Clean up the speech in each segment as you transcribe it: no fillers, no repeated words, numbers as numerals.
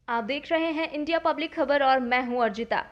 आप देख रहे हैं इंडिया पब्लिक खबर और मैं हूं अर्जिता।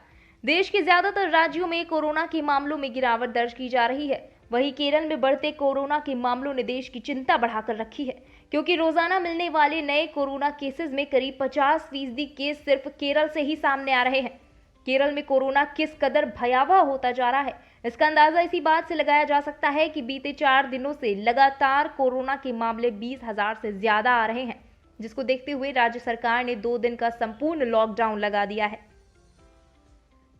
देश के ज्यादातर राज्यों में कोरोना के मामलों में गिरावट दर्ज की जा रही है। वहीं केरल में बढ़ते कोरोना के मामलों ने देश की चिंता बढ़ाकर रखी है, क्योंकि रोजाना मिलने वाले नए कोरोना केसेस में करीब 50% केस सिर्फ केरल से ही सामने आ रहे हैं। केरल में कोरोना किस कदर भयावह होता जा रहा है, इसका अंदाजा इसी बात से लगाया जा सकता है कि बीते 4 दिनों से लगातार कोरोना के मामले 20,000 से ज्यादा आ रहे हैं, जिसको देखते हुए राज्य सरकार ने 2 दिन का संपूर्ण लॉकडाउन लगा दिया है।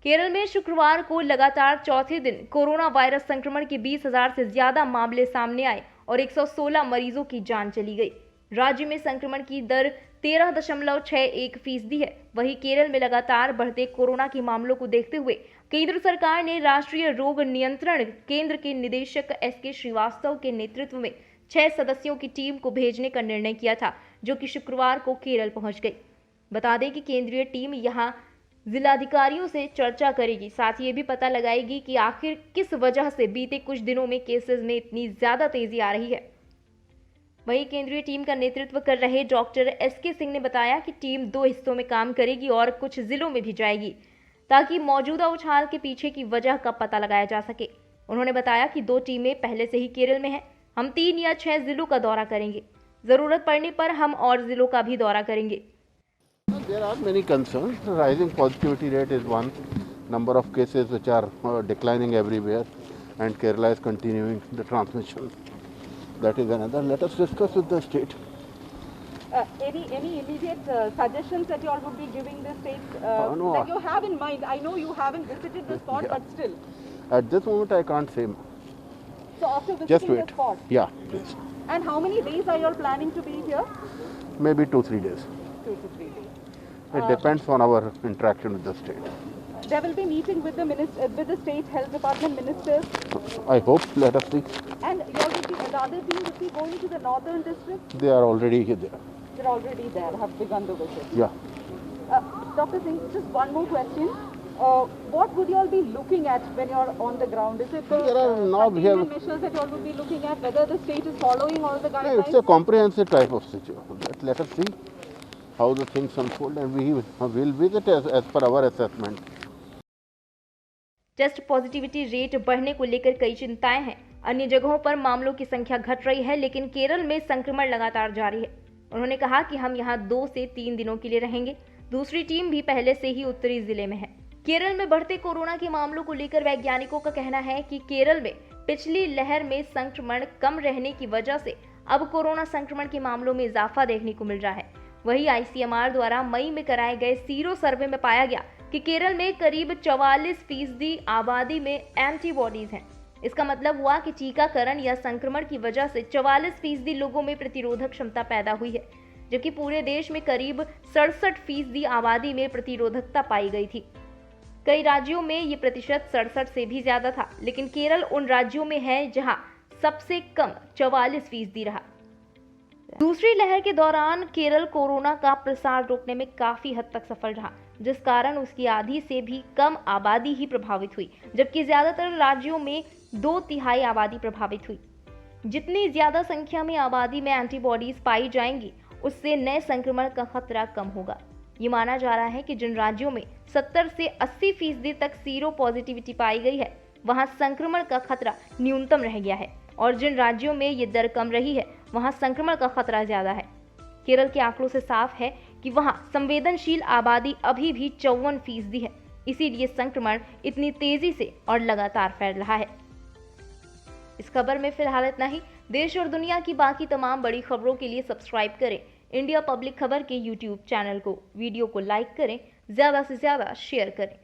केरल में शुक्रवार को लगातार चौथे दिन कोरोना वायरस संक्रमण के 20,000 से ज्यादा मामले सामने आए और 116 मरीजों की जान चली गई। राज्य में संक्रमण की दर 13.61% है। वहीं केरल में लगातार बढ़ते कोरोना के मामलों को देखते हुए केंद्र सरकार ने राष्ट्रीय रोग नियंत्रण केंद्र के निदेशक SK श्रीवास्तव के नेतृत्व में 6 सदस्यों की टीम को भेजने का निर्णय किया था, जो कि शुक्रवार को केरल पहुंच गई। बता दें कि केंद्रीय टीम यहां जिलाधिकारियों से चर्चा करेगी, साथ ही ये भी पता लगाएगी कि आखिर किस वजह से बीते कुछ दिनों में केसेस में इतनी ज्यादा तेजी आ रही है। वहीं केंद्रीय टीम का नेतृत्व कर रहे डॉक्टर SK सिंह ने बताया कि टीम 2 हिस्सों में काम करेगी और कुछ जिलों में भी जाएगी, ताकि मौजूदा उछाल के पीछे की वजह का पता लगाया जा सके। उन्होंने बताया कि 2 टीमें पहले से ही केरल में हैं। हम 3 या 6 जिलों का दौरा करेंगे। जरूरत पड़ने पर हम और जिलों का भी दौरा करेंगे। There are many concerns. The rising positivity rate is one. Number of cases which are declining everywhere, and Kerala is continuing the transmission. That is another. Let us discuss with the state. Any immediate suggestions that you all would be giving the state No. that you have in mind? I know you haven't visited the spot, Yeah. but still. At this moment, I can't say. So after Just visiting wait. the spot, Yeah, please. and how many days are you all planning to be here? Maybe 2-3 days. 2 to 3 days. It depends on our interaction with the state. There will be meeting with the state health department ministers, I hope. Let us see. and you all would be, the other team would be going to the northern district. They are already there. They're already there, have begun the visit. Yeah. Dr. Singh, just one more question. What would you all be looking at when you're on the ground? Is it the There are now we have. containment measures that you all would be looking at, whether the state is following all the Yeah, guidelines? it's a comprehensive type of situation. Let us see how the things unfold, and we will visit as per our assessment. Test positivity rate बढ़ने को लेकर कई चिंताएं हैं। अन्य जगहों पर मामलों की संख्या घट रही है, लेकिन केरल में संक्रमण लगातार जारी है। उन्होंने कहा कि हम यहां 2 से 3 दिनों के लिए रहेंगे। दूसरी टीम भी पहले से ही उत्तरी जिले में है। केरल में बढ़ते कोरोना के मामलों को लेकर वैज्ञानिकों का कहना है कि केरल में पिछली लहर में संक्रमण कम रहने की वजह से अब कोरोना संक्रमण के मामलों में इजाफा देखने को मिल रहा है। वहीं ICMR द्वारा मई में कराए गए सीरो सर्वे में पाया गया कि केरल में करीब 44% आबादी में एंटीबॉडीज हैं। इसका मतलब हुआ कि टीकाकरण या संक्रमण की वजह से 44% लोगों में प्रतिरोधक क्षमता पैदा हुई है, जबकि पूरे देश में करीब 67% आबादी में प्रतिरोधकता पाई गई थी। कई राज्यों में ये प्रतिशत 67 से भी ज्यादा था, लेकिन केरल उन राज्यों में है जहां सबसे कम 44% रहा। दूसरी लहर के दौरान केरल कोरोना का प्रसार रोकने में काफी हद तक सफल रहा, जिस कारण उसकी आधी से भी कम आबादी ही प्रभावित हुई, जबकि ज्यादातर राज्यों में 2/3 आबादी प्रभावित हुई। जितनी ज्यादा संख्या में आबादी में एंटीबॉडीज पाई जाएंगी, उससे नए संक्रमण का खतरा कम होगा। ये माना जा रहा है कि जिन राज्यों में 70 से 80% तक सीरो पॉजिटिविटी पाई गई है, वहां संक्रमण का खतरा न्यूनतम रह गया है, और जिन राज्यों में ये दर कम रही है, वहां संक्रमण का खतरा ज्यादा है। केरल के आंकड़ों से साफ है कि वहां संवेदनशील आबादी अभी भी 54% है, इसीलिए संक्रमण इतनी तेजी से और लगातार फैल रहा है। इस खबर में फिलहाल इतना ही। देश और दुनिया की बाकी तमाम बड़ी खबरों के लिए सब्सक्राइब करें इंडिया पब्लिक खबर के YouTube चैनल को। वीडियो को लाइक करें, ज्यादा से ज्यादा शेयर करें।